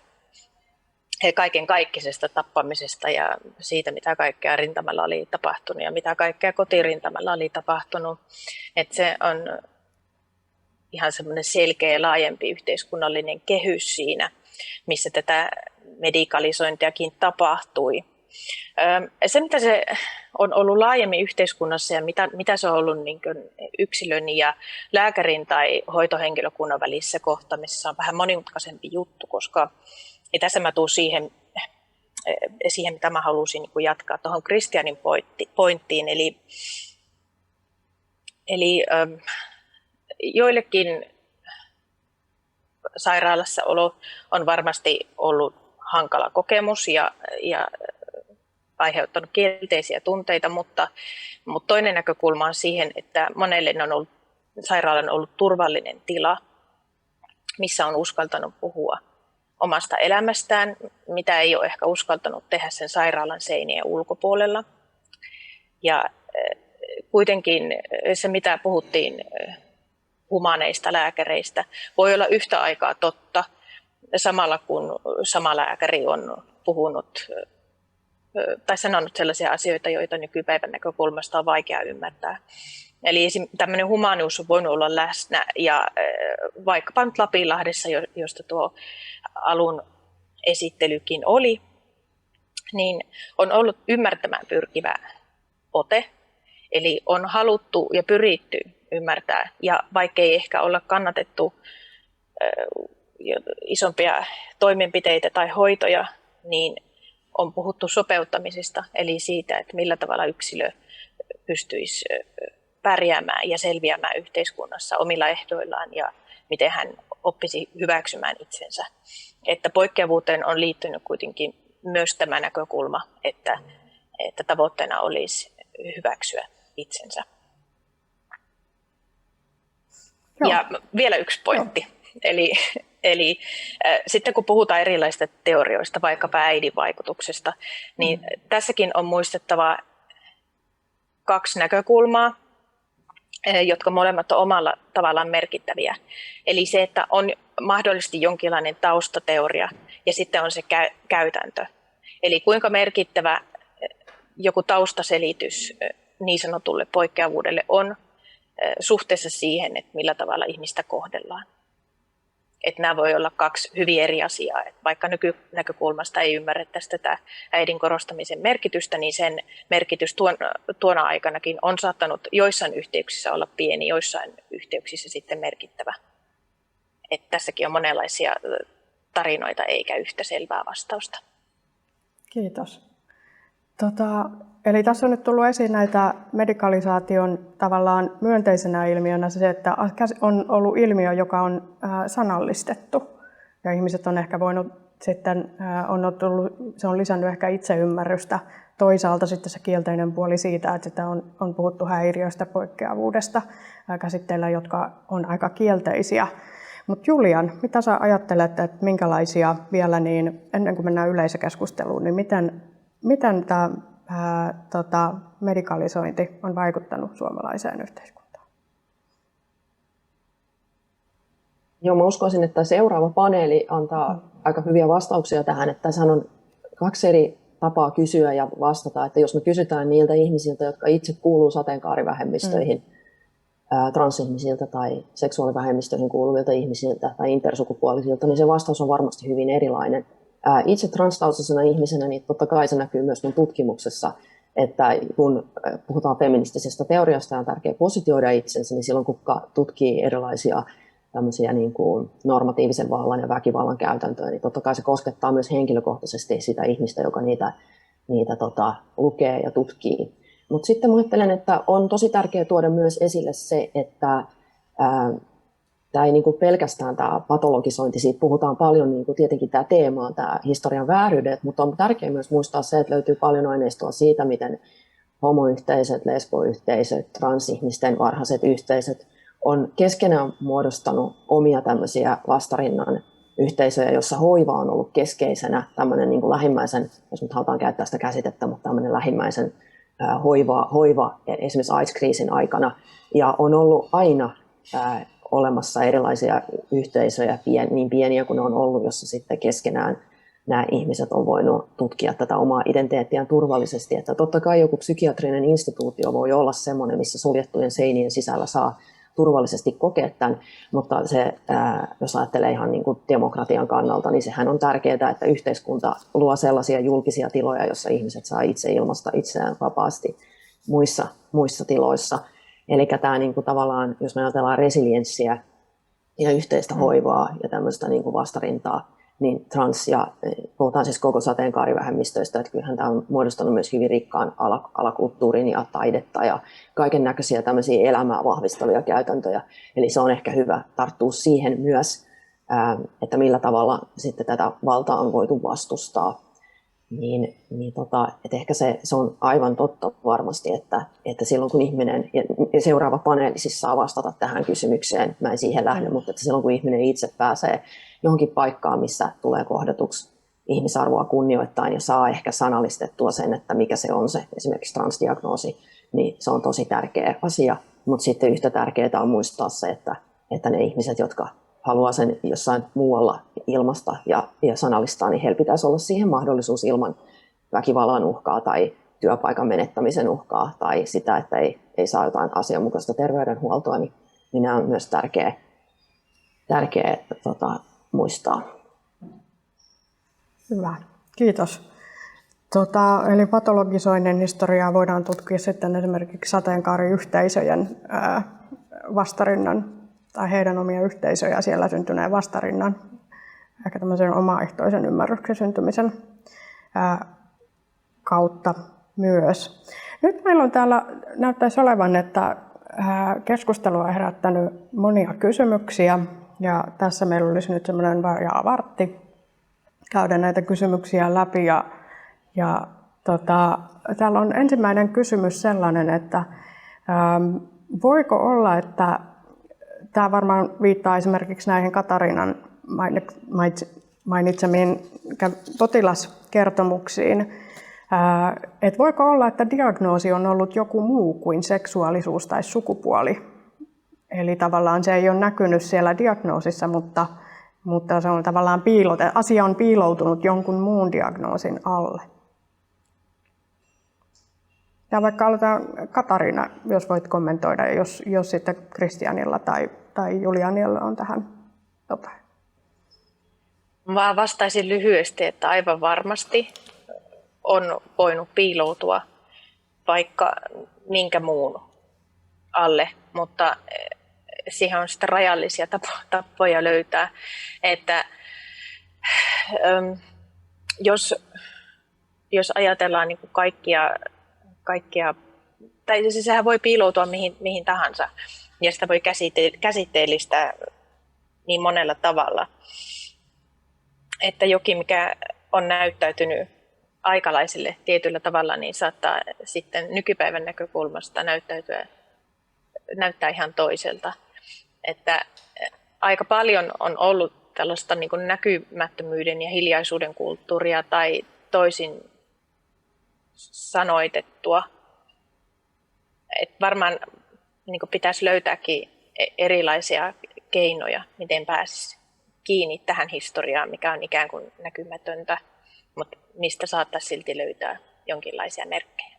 kaiken kaikkisesta tappamisesta ja siitä, mitä kaikkea rintamalla oli tapahtunut ja mitä kaikkea kotirintamalla oli tapahtunut. Että se on ihan semmoinen selkeä laajempi yhteiskunnallinen kehys siinä, missä tätä medikalisointiakin tapahtui. Se, mitä se on ollut laajemmin yhteiskunnassa ja mitä se on ollut niin kuin yksilön ja lääkärin tai hoitohenkilökunnan välissä kohtaamisessa, on vähän monimutkaisempi juttu, koska ja tässä mä tuun siihen, mitä mä halusin niin jatkaa tuohon Kristianin pointtiin. Eli joillekin sairaalassa olo on varmasti ollut hankala kokemus ja aiheuttanut kielteisiä tunteita, mutta toinen näkökulma on siihen, että monelle sairaalan on ollut turvallinen tila, missä on uskaltanut puhua omasta elämästään, mitä ei ole ehkä uskaltanut tehdä sen sairaalan seinien ulkopuolella. Ja kuitenkin se, mitä puhuttiin humaneista lääkäreistä, voi olla yhtä aikaa totta, samalla kun sama lääkäri on puhunut tai sanonut sellaisia asioita, joita nykypäivän näkökulmasta on vaikea ymmärtää. Eli tämmöinen humanius on voinut olla läsnä ja vaikkapa nyt Lapinlahdessa, josta tuo alun esittelykin oli, niin on ollut ymmärtämään pyrkivä ote. Eli on haluttu ja pyritty ymmärtää, ja vaikkei ehkä olla kannatettu isompia toimenpiteitä tai hoitoja, niin on puhuttu sopeuttamisesta, eli siitä, että millä tavalla yksilö pystyisi pärjäämään ja selviämään yhteiskunnassa omilla ehdoillaan ja miten hän oppisi hyväksymään itsensä. Että poikkeavuuteen on liittynyt kuitenkin myös tämä näkökulma, että tavoitteena olisi hyväksyä itsensä. Joo. Ja vielä yksi pointti. Eli sitten kun puhutaan erilaisista teorioista, vaikkapa äidin vaikutuksesta, niin tässäkin on muistettava kaksi näkökulmaa, jotka molemmat on omalla tavallaan merkittäviä. Eli se, että on mahdollisesti jonkinlainen taustateoria ja sitten on se käytäntö. Eli kuinka merkittävä joku taustaselitys niin sanotulle poikkeavuudelle on suhteessa siihen, että millä tavalla ihmistä kohdellaan. Että nämä voi olla kaksi hyvin eri asiaa. Että vaikka nykynäkökulmasta ei ymmärrettäisi tätä äidin korostamisen merkitystä, niin sen merkitys tuona aikanakin on saattanut joissain yhteyksissä olla pieni, joissain yhteyksissä sitten merkittävä. Että tässäkin on monenlaisia tarinoita eikä yhtä selvää vastausta. Kiitos. Eli tässä on nyt tullut esiin näitä medikalisaation tavallaan myönteisenä ilmiönä se, että on ollut ilmiö, joka on sanallistettu. Ja ihmiset on ehkä voinut sitten, se on lisännyt ehkä itseymmärrystä. Toisaalta sitten se kielteinen puoli siitä, että sitä on puhuttu häiriöistä, poikkeavuudesta, käsitteillä, jotka on aika kielteisiä. Mutta Julian, mitä sä ajattelet, että minkälaisia vielä, niin ennen kuin mennään yleisökeskusteluun, niin miten tämä medikalisointi on vaikuttanut suomalaiseen yhteiskuntaan? Joo, mä uskoisin, että seuraava paneeli antaa aika hyviä vastauksia tähän. Että tässä on kaksi eri tapaa kysyä ja vastata. Että jos me kysytään niiltä ihmisiltä, jotka itse kuuluu sateenkaarivähemmistöihin, transihmisiltä tai seksuaalivähemmistöihin kuuluvilta ihmisiltä tai intersukupuolisilta, niin se vastaus on varmasti hyvin erilainen. Itse transtaustaisena ihmisenä, niin totta kai se näkyy myös mun tutkimuksessa, että kun puhutaan feministisestä teoriasta ja on tärkeää positioida itsensä, niin silloin kun tutkii erilaisia tämmöisiä niin kuin normatiivisen vallan ja väkivallan käytäntöjä, niin totta kai se koskettaa myös henkilökohtaisesti sitä ihmistä, joka niitä lukee ja tutkii. Mutta sitten mä ajattelen, että on tosi tärkeää tuoda myös esille se, että tämä ei niin kuin pelkästään tämä patologisointi, siitä puhutaan paljon, niin kuin tietenkin tämä teema on tämä historian vääryydet, mutta on tärkeää myös muistaa se, että löytyy paljon aineistoa siitä, miten homoyhteisöt, lesboyhteisöt, transihmisten varhaiset yhteisöt on keskenään muodostanut omia tämmöisiä vastarinnan yhteisöjä, jossa hoiva on ollut keskeisenä tämmöinen niin kuin lähimmäisen, jos nyt halutaan käyttää sitä käsitettä, mutta tämmöinen lähimmäisen hoiva esimerkiksi AIDS-kriisin aikana, ja on ollut aina olemassa erilaisia yhteisöjä, niin pieniä kuin ne on ollut, jossa sitten keskenään nämä ihmiset on voinut tutkia tätä omaa identiteettiään turvallisesti. Että totta kai joku psykiatrinen instituutio voi olla semmoinen, missä suljettujen seinien sisällä saa turvallisesti kokea tämän, mutta se, jos ajattelee ihan niin kuin demokratian kannalta, niin sehän on tärkeää, että yhteiskunta luo sellaisia julkisia tiloja, joissa ihmiset saa itse ilmaista itseään vapaasti muissa tiloissa. Eli tämä niin kuin tavallaan, jos me ajatellaan resilienssiä ja yhteistä hoivaa ja tämmöistä niin kuin vastarintaa, niin puhutaan siis koko sateenkaarivähemmistöistä, että kyllähän tämä on muodostanut myös hyvin rikkaan alakulttuurin ja taidetta ja kaiken näköisiä tämmöisiä elämää vahvistavia käytäntöjä. Eli se on ehkä hyvä tarttua siihen myös, että millä tavalla sitten tätä valtaa on voitu vastustaa. Että ehkä se on aivan totta varmasti, että silloin kun ihminen, ja seuraava paneeli siis saa vastata tähän kysymykseen, mä en siihen lähde, mutta että silloin kun ihminen itse pääsee johonkin paikkaan, missä tulee kohdatuksi ihmisarvoa kunnioittain ja saa ehkä sanallistettua sen, että mikä se on se esimerkiksi transdiagnoosi, niin se on tosi tärkeä asia, mutta sitten yhtä tärkeää on muistaa se, että ne ihmiset, jotka haluaa sen jossain muualla ilmasta ja sanallistaa, niin heillä pitäisi olla siihen mahdollisuus ilman väkivallan uhkaa tai työpaikan menettämisen uhkaa tai sitä, että ei saa jotain asianmukaista terveydenhuoltoa, niin nämä on myös tärkeä muistaa. Hyvä, kiitos. Eli patologisoinnin historiaa voidaan tutkia sitten esimerkiksi sateenkaariyhteisöjen vastarinnan tai heidän omia yhteisöjä siellä syntyneen vastarinnan, ehkä tämmöisen omaehtoisen ymmärryksen syntymisen kautta myös. Nyt meillä on täällä, näyttäisi olevan, että keskustelu on herättänyt monia kysymyksiä ja tässä meillä olisi nyt semmoinen vajaa vartti käydä näitä kysymyksiä läpi. Täällä on ensimmäinen kysymys sellainen, että voiko olla, että tämä varmaan viittaa esimerkiksi näihin Katariinan mainitsemiin potilaskertomuksiin, että voiko olla, että diagnoosi on ollut joku muu kuin seksuaalisuus tai sukupuoli. Eli tavallaan se ei ole näkynyt siellä diagnoosissa, mutta se on tavallaan asia on piiloutunut jonkun muun diagnoosin alle. Ja vaikka aloitetaan Katariina, jos voit kommentoida, jos sitten Kristianilla tai Julianilla on tähän jotain. Mä vastaisin lyhyesti, että aivan varmasti on voinut piiloutua vaikka minkä muun alle, mutta siihen on sitten rajallisia tapoja löytää. Että, jos ajatellaan niin kuin kaikkia, tai sehän voi piiloutua mihin tahansa, ja sitä voi käsitteellistää niin monella tavalla, että jokin, mikä on näyttäytynyt aikalaisille tietyllä tavalla, niin saattaa sitten nykypäivän näkökulmasta näyttää ihan toiselta. Että aika paljon on ollut tällaista niin kuin näkymättömyyden ja hiljaisuuden kulttuuria tai toisin sanoitettua. Et varmaan niin kuin pitäisi löytääkin erilaisia keinoja, miten pääsisi kiinni tähän historiaan, mikä on ikään kuin näkymätöntä, mutta mistä saattaisi silti löytää jonkinlaisia merkkejä.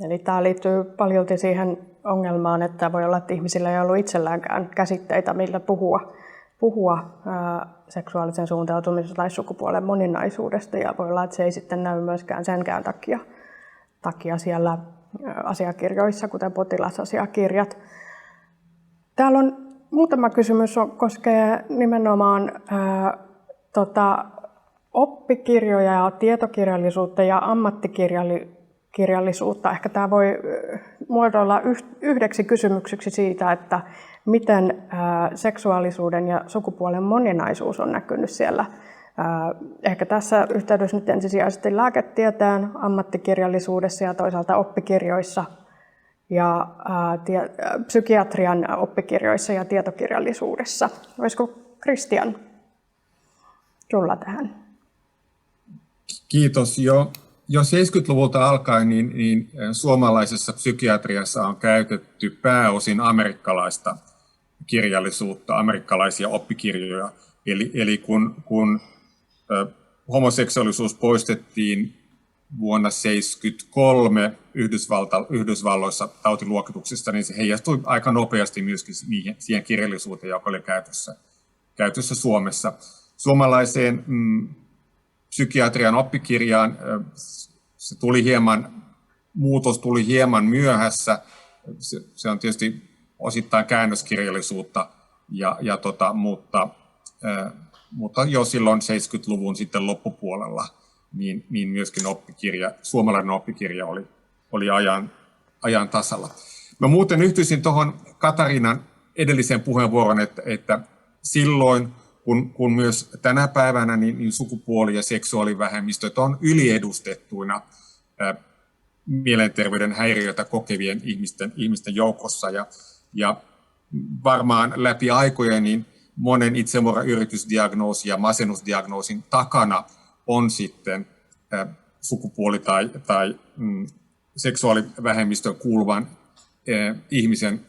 Eli tämä liittyy paljolti siihen ongelmaan, että voi olla, että ihmisillä ei ollut itselläänkään käsitteitä, millä puhua seksuaalisen suuntautumisen tai sukupuolen moninaisuudesta, ja voi olla, että se ei sitten näy myöskään senkään takia siellä asiakirjoissa, kuten potilasasiakirjat. Täällä on muutama kysymys, koskee nimenomaan oppikirjoja ja tietokirjallisuutta ja ammattikirjallisuutta. Ehkä tämä voi muodolla yhdeksi kysymykseksi siitä, että miten seksuaalisuuden ja sukupuolen moninaisuus on näkynyt siellä. Ehkä tässä yhteydessä nyt ensisijaisesti lääketieteen ammattikirjallisuudessa ja toisaalta oppikirjoissa ja psykiatrian oppikirjoissa ja tietokirjallisuudessa. Olisiko Kristian sulla tähän? Kiitos. Jo 70-luvulta alkaen niin suomalaisessa psykiatriassa on käytetty pääosin amerikkalaista kirjallisuutta, amerikkalaisia oppikirjoja. Eli kun homoseksuaalisuus poistettiin vuonna 1973 Yhdysvalloissa tautiluokituksesta, niin se heijastui aika nopeasti myöskin siihen kirjallisuuteen, joka oli käytössä Suomessa. Suomalaiseen psykiatrian oppikirjaan muutos tuli hieman myöhässä. Se on tietysti osittain käännöskirjallisuutta, mutta jo silloin 70-luvun sitten loppupuolella niin myöskin suomalainen oppikirja oli ajan tasalla. Mä muuten yhtyisin tuohon Katariinan edelliseen puheenvuoron, että silloin, kun myös tänä päivänä niin sukupuoli- ja seksuaalivähemmistöt on yliedustettuina mielenterveyden häiriöitä kokevien ihmisten joukossa. Ja varmaan läpi aikojen niin monen itsemurhayritysdiagnoosin ja masennusdiagnoosin takana on sitten sukupuoli- tai seksuaalivähemmistöön kuuluvan ihmisen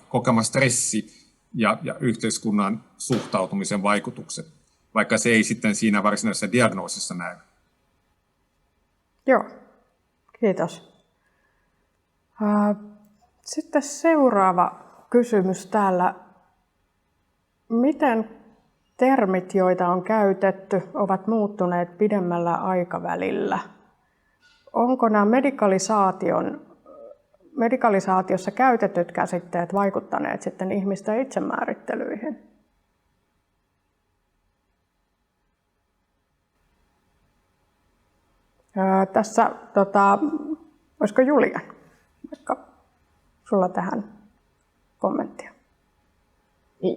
kokema stressi ja yhteiskunnan suhtautumisen vaikutukset, vaikka se ei sitten siinä varsinaisessa diagnoosissa näy. Joo, kiitos. Sitten seuraava kysymys täällä. Miten termit, joita on käytetty, ovat muuttuneet pidemmällä aikavälillä? Onko nämä medikalisaatiossa käytetyt käsitteet vaikuttaneet sitten ihmisten itsemäärittelyihin? Tässä, olisiko Julian? sulla tähän kommenttia?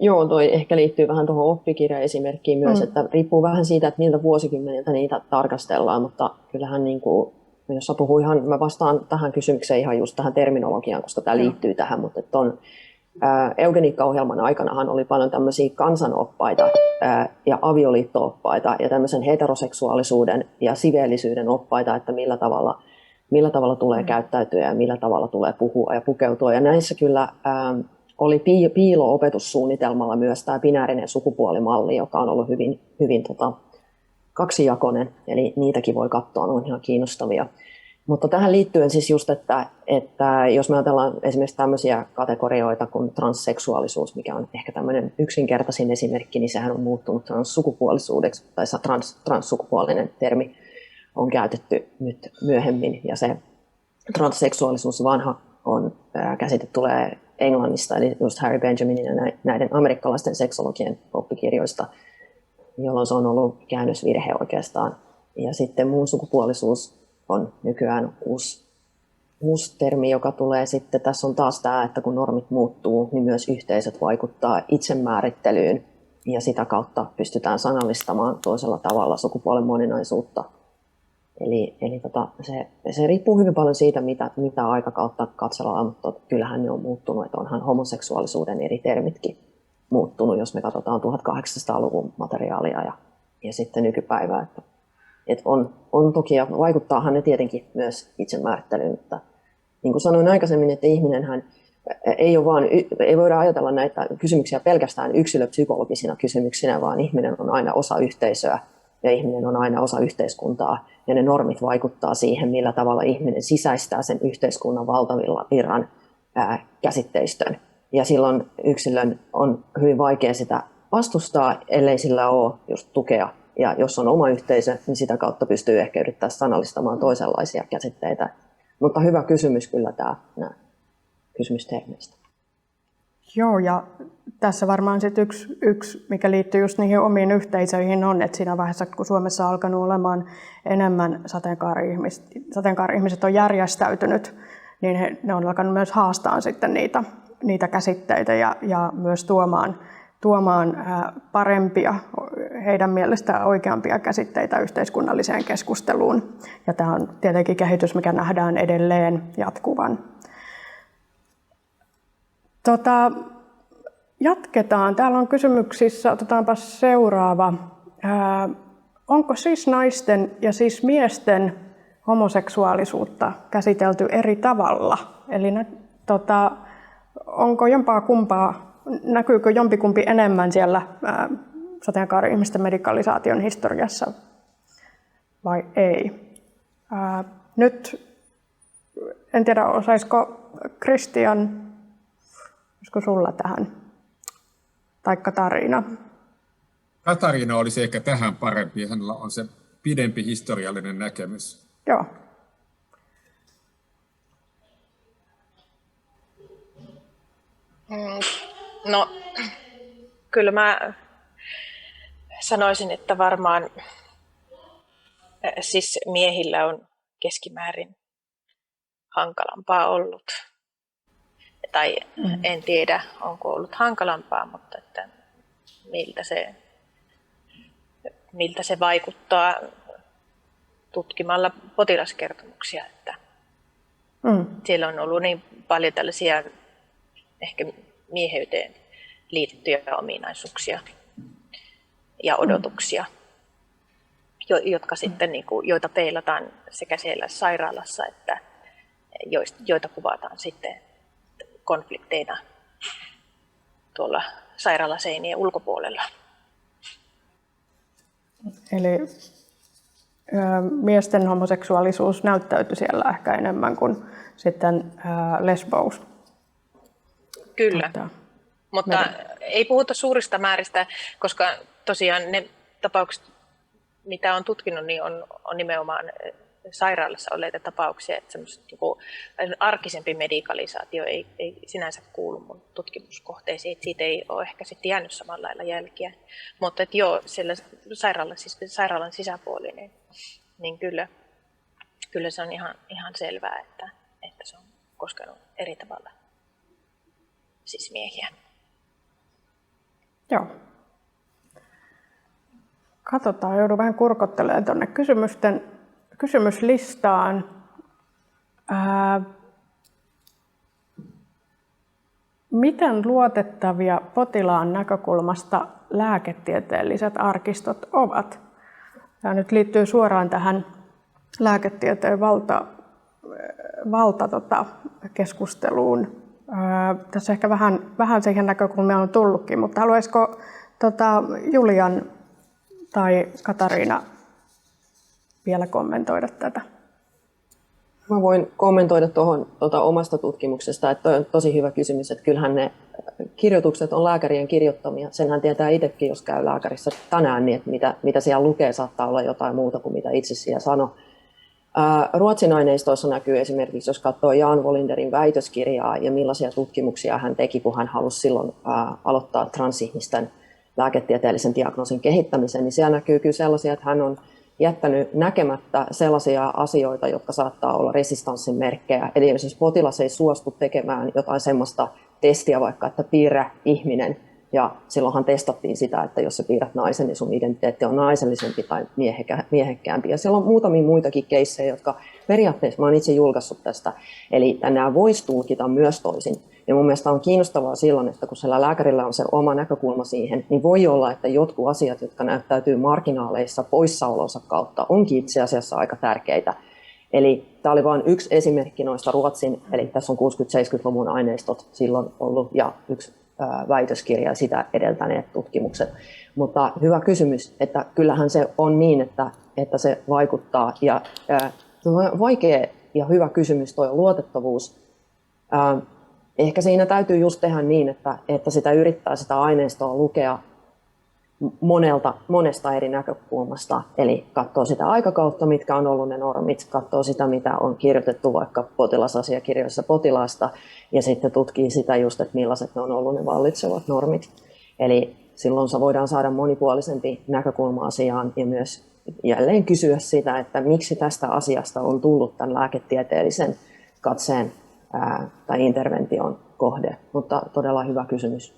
Joo, toi ehkä liittyy vähän tuohon oppikirjaesimerkkiin myös, että riippuu vähän siitä, että miltä vuosikymmeniltä niitä tarkastellaan, mutta kyllähän niin kuin, jos puhuu mä vastaan tähän kysymykseen ihan just tähän terminologiaan, koska tämä liittyy tähän, mutta ton eugeniikkaohjelman aikanahan oli paljon tämmöisiä kansanoppaita ja avioliitto-oppaita ja tämmöisen heteroseksuaalisuuden ja siveellisyyden oppaita, että millä tavalla tulee käyttäytyä ja millä tavalla tulee puhua ja pukeutua. Ja näissä kyllä oli piilo-opetussuunnitelmalla myös tämä binäärinen sukupuolimalli, joka on ollut hyvin kaksijakoinen, eli niitäkin voi katsoa, ne on ihan kiinnostavia. Mutta tähän liittyen siis just, että jos me ajatellaan esimerkiksi tämmöisiä kategorioita kuin transseksuaalisuus, mikä on ehkä tämmöinen yksinkertaisin esimerkki, niin sehän on muuttunut transsukupuolisuudeksi, tai transsukupuolinen termi on käytetty nyt myöhemmin, ja se transseksuaalisuus vanha käsite tulee Englannista, eli just Harry Benjaminin ja näiden amerikkalaisten seksologien oppikirjoista, jolloin se on ollut käännösvirhe oikeastaan. Ja sitten muun sukupuolisuus on nykyään uusi termi, joka tulee sitten, tässä on taas tämä, että kun normit muuttuu, niin myös yhteisöt vaikuttaa itsemäärittelyyn, ja sitä kautta pystytään sanallistamaan toisella tavalla sukupuolen moninaisuutta. Eli se riippuu hyvin paljon siitä, mitä aikakautta katsellaan, mutta kyllähän ne on muuttunut, että onhan homoseksuaalisuuden eri termitkin muuttunut, jos me katsotaan 1800-luvun materiaalia ja sitten nykypäivää. Että on toki, ja vaikuttaahan ne tietenkin myös itsemäärittelyyn, mutta niin kuin sanoin aikaisemmin, että ihminenhän ei voida ajatella näitä kysymyksiä pelkästään yksilöpsykologisina kysymyksinä, vaan ihminen on aina osa yhteisöä ja ihminen on aina osa yhteiskuntaa, ja ne normit vaikuttaa siihen, millä tavalla ihminen sisäistää sen yhteiskunnan valtavirran käsitteistön. Ja silloin yksilön on hyvin vaikea sitä vastustaa, ellei sillä ole just tukea. Ja jos on oma yhteisö, niin sitä kautta pystyy ehkä yrittää sanallistamaan toisenlaisia käsitteitä. Mutta hyvä kysymys kyllä tämä kysymys termeistä. Joo, ja tässä varmaan sitten yksi, mikä liittyy just niihin omiin yhteisöihin on, että siinä vaiheessa, kun Suomessa on alkanut olemaan enemmän sateenkaari-ihmiset on järjestäytynyt, niin ne on alkanut myös haastaa sitten niitä käsitteitä ja myös tuomaan parempia, heidän mielestään oikeampia käsitteitä yhteiskunnalliseen keskusteluun. Ja tämä on tietenkin kehitys, mikä nähdään edelleen jatkuvan. Jatketaan. Täällä on kysymyksissä, otetaanpa seuraava. Onko cis-naisten ja cis-miesten homoseksuaalisuutta käsitelty eri tavalla? Eli onko jompaa kumpaa, näkyykö jompikumpi enemmän siellä sateenkaari-ihmisten medikalisaation historiassa vai ei? Nyt en tiedä, osaisiko Kristian, olisiko sulla tähän, tai Katariina? Katariina olisi ehkä tähän parempi, hänellä on se pidempi historiallinen näkemys. Joo. No, kyllä mä sanoisin, että varmaan siis miehillä on keskimäärin hankalampaa ollut. Tai en tiedä, onko ollut hankalampaa, mutta että miltä se vaikuttaa tutkimalla potilaskertomuksia. Että siellä on ollut niin paljon tällaisia ehkä mieheyteen liitettyjä ominaisuuksia ja odotuksia, jotka sitten, joita peilataan sekä siellä sairaalassa, että joita kuvataan sitten konflikteina tuolla sairaalaseinien ulkopuolella. Eli miesten homoseksuaalisuus näyttäytyi siellä ehkä enemmän kuin sitten lesbous. Kyllä, mutta ei puhuta suurista määristä, koska tosiaan ne tapaukset, mitä on tutkinut, niin on nimenomaan sairaalassa olleita tapauksia, että arkisempi medikalisaatio ei sinänsä kuulu mun tutkimuskohteisiin, että siitä ei ole ehkä sitten jäänyt samalla lailla jälkiä. Mutta että joo, siellä sairaalan sisäpuolinen, niin kyllä se on ihan selvää, että se on koskenut eri tavalla siis miehiä. Joo. Katsotaan, joudun vähän kurkottelemaan tuonne kysymyslistaan. Miten luotettavia potilaan näkökulmasta lääketieteelliset arkistot ovat? Tämä nyt liittyy suoraan tähän lääketieteen keskusteluun. Tässä ehkä vähän siihen näkökulmia on tullutkin, mutta haluaisiko Julian tai Katariina vielä kommentoida tätä? Mä voin kommentoida tuohon omasta tutkimuksesta, että toi on tosi hyvä kysymys, että kyllähän ne kirjoitukset on lääkärien kirjoittamia. Senhän tietää itsekin, jos käy lääkärissä tänään, niin että mitä siellä lukee saattaa olla jotain muuta kuin mitä itse siellä sanoo. Ruotsin aineistoissa näkyy esimerkiksi, jos katsoo Jan Wolinderin väitöskirjaa ja millaisia tutkimuksia hän teki, kun hän halusi silloin aloittaa transihmisten lääketieteellisen diagnoosin kehittämisen, niin siellä näkyy kyllä sellaisia, että hän on jättänyt näkemättä sellaisia asioita, jotka saattaa olla resistanssin merkkejä. Eli jos potilas ei suostu tekemään jotain semmoista testiä, vaikka että piirrä ihminen, ja silloinhan testattiin sitä, että jos sä piirrät naisen, niin sun identiteetti on naisellisempi tai miehekkäämpi. Ja siellä on muutamia muitakin keissejä, jotka periaatteessa mä oon itse julkaissut tästä. Eli nämä voisi tulkita myös toisin. Ja mun mielestä on kiinnostavaa silloin, että kun sillä lääkärillä on se oma näkökulma siihen, niin voi olla, että jotkut asiat, jotka näyttäytyy marginaaleissa poissaolonsa kautta, onkin itse asiassa aika tärkeitä. Eli tämä oli vain yksi esimerkki noista Ruotsin, eli tässä on 60-70-luvun aineistot silloin ollut ja yksi väitöskirja ja sitä edeltäneet tutkimukset. Mutta hyvä kysymys, että kyllähän se on niin, että se vaikuttaa. Ja vaikea ja hyvä kysymys tuo luotettavuus. Ehkä siinä täytyy just tehdä niin, että sitä yrittää sitä aineistoa lukea monesta eri näkökulmasta. Eli katsoo sitä aikakautta, mitkä on ollut ne normit, katsoo sitä, mitä on kirjoitettu vaikka potilasasiakirjoissa potilaasta, ja sitten tutkii sitä just, että millaiset ne on ollut ne vallitsevat normit. Eli silloin voidaan saada monipuolisempi näkökulma asiaan ja myös jälleen kysyä sitä, että miksi tästä asiasta on tullut tämän lääketieteellisen katseen tai intervention kohde. Mutta todella hyvä kysymys.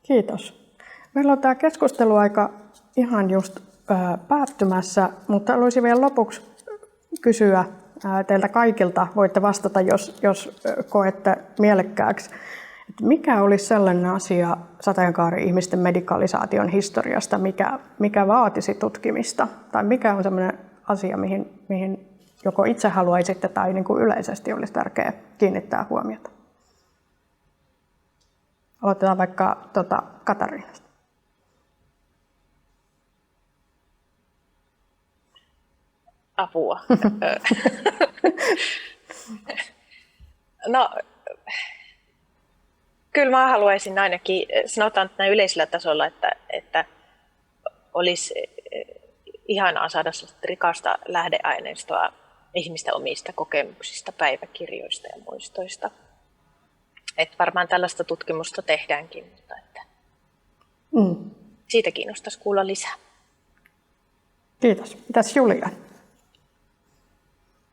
Kiitos. Meillä on tämä keskusteluaika ihan just päättymässä, mutta haluaisin vielä lopuksi kysyä teiltä kaikilta, voitte vastata, jos koette mielekkääksi, että mikä olisi sellainen asia sateenkaari-ihmisten medikalisaation historiasta, mikä vaatisi tutkimista, tai mikä on sellainen asia, mihin joko itse haluaisitte tai niin kuin yleisesti olisi tärkeää kiinnittää huomiota. Aloitetaan vaikka Katariinasta. Apua. No, kyllä mä haluaisin ainakin, sanotaan näin yleisellä tasolla, että olisi ihanaa saada rikasta lähdeaineistoa ihmisten omista kokemuksista, päiväkirjoista ja muistoista. Että varmaan tällaista tutkimusta tehdäänkin, mutta että siitä kiinnostaisi kuulla lisää. Kiitos. Mitäs Julia?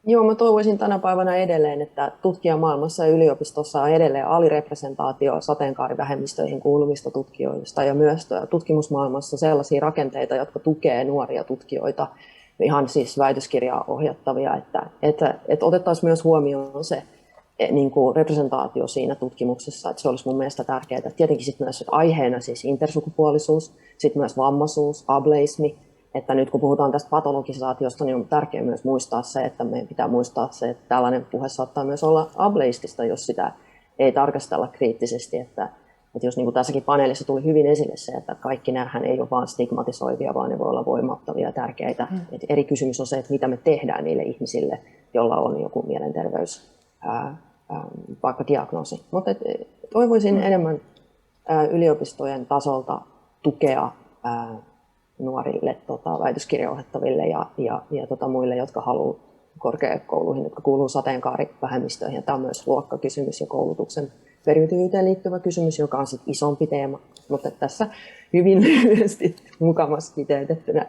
Joo, mä toivoisin tänä päivänä edelleen, että tutkijamaailmassa ja yliopistossa on edelleen alirepresentaatio sateenkaarivähemmistöihin kuuluvista tutkijoista ja myös tutkimusmaailmassa sellaisia rakenteita, jotka tukee nuoria tutkijoita, ihan siis väitöskirjaa ohjattavia, että otettaisiin myös huomioon se niin kuin representaatio siinä tutkimuksessa, että se olisi mun mielestä tärkeää. Tietenkin sitten myös aiheena siis intersukupuolisuus, sitten myös vammaisuus, ableismi. Että nyt kun puhutaan tästä patologisaatiosta, niin on tärkeää myös muistaa se, että meidän pitää muistaa se, että tällainen puhe saattaa myös olla ableistista, jos sitä ei tarkastella kriittisesti. Että jos niin kuin tässäkin paneelissa tuli hyvin esille se, että kaikki näähän ei ole vain stigmatisoivia, vaan ne voi olla voimauttavia ja tärkeitä. Et eri kysymys on se, että mitä me tehdään niille ihmisille, joilla on joku mielenterveys, vaikka diagnoosi. Mutta toivoisin enemmän yliopistojen tasolta tukea nuorille väitöskirjaohjattaville ja muille, jotka haluavat korkeakouluihin, jotka kuuluu sateenkaarivähemmistöihin. Tämä on myös luokkakysymys ja koulutuksen periytyvyyteen liittyvä kysymys, joka on sitten isompi teema. Mutta tässä hyvin lyhyesti mukavasti kiteytettynä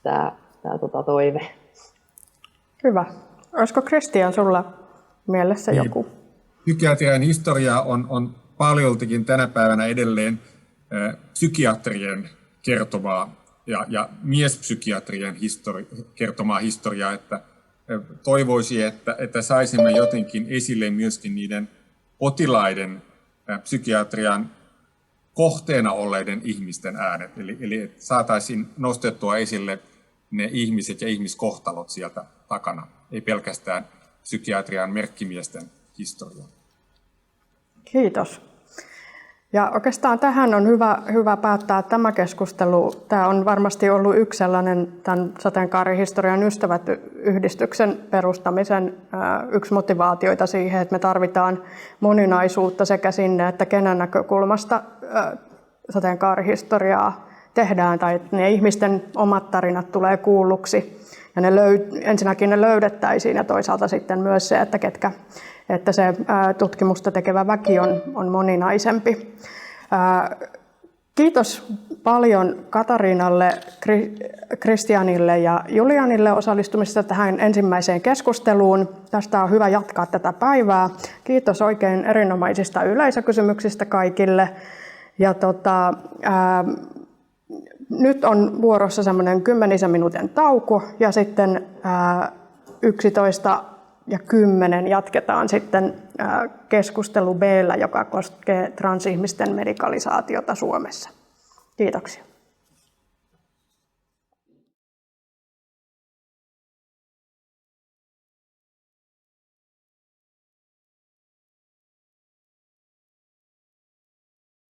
tämä toive. Hyvä. Olisiko Kristian sulla mielessä joku? psykiatrian historia on paljoltikin tänä päivänä edelleen psykiatrien kertomaa ja miespsykiatrien kertomaa historiaa, että toivoisi, että saisimme jotenkin esille myöskin niiden potilaiden psykiatrian kohteena olleiden ihmisten äänet, eli saataisiin nostettua esille ne ihmiset ja ihmiskohtalot sieltä takana, ei pelkästään psykiatrian merkkimiesten historia. Kiitos. Ja oikeastaan tähän on hyvä päättää tämä keskustelu. Tämä on varmasti ollut yksi sellainen tämän Sateenkaarihistorian ystävät-yhdistyksen perustamisen yksi motivaatioita siihen, että me tarvitaan moninaisuutta sekä sinne, että kenen näkökulmasta sateenkaarihistoriaa tehdään tai että ne ihmisten omat tarinat tulee kuulluksi ja ensinnäkin ne löydettäisiin ja toisaalta sitten myös se, että se tutkimusta tekevä väki on moninaisempi. Kiitos paljon Katariinalle, Kristianille ja Julianille osallistumisesta tähän ensimmäiseen keskusteluun. Tästä on hyvä jatkaa tätä päivää. Kiitos oikein erinomaisista yleisökysymyksistä kaikille. Ja nyt on vuorossa semmoinen 10 minuutin tauko ja sitten 11:10 jatketaan sitten keskustelu B:llä, joka koskee transihmisten medikalisaatiota Suomessa. Kiitoksia.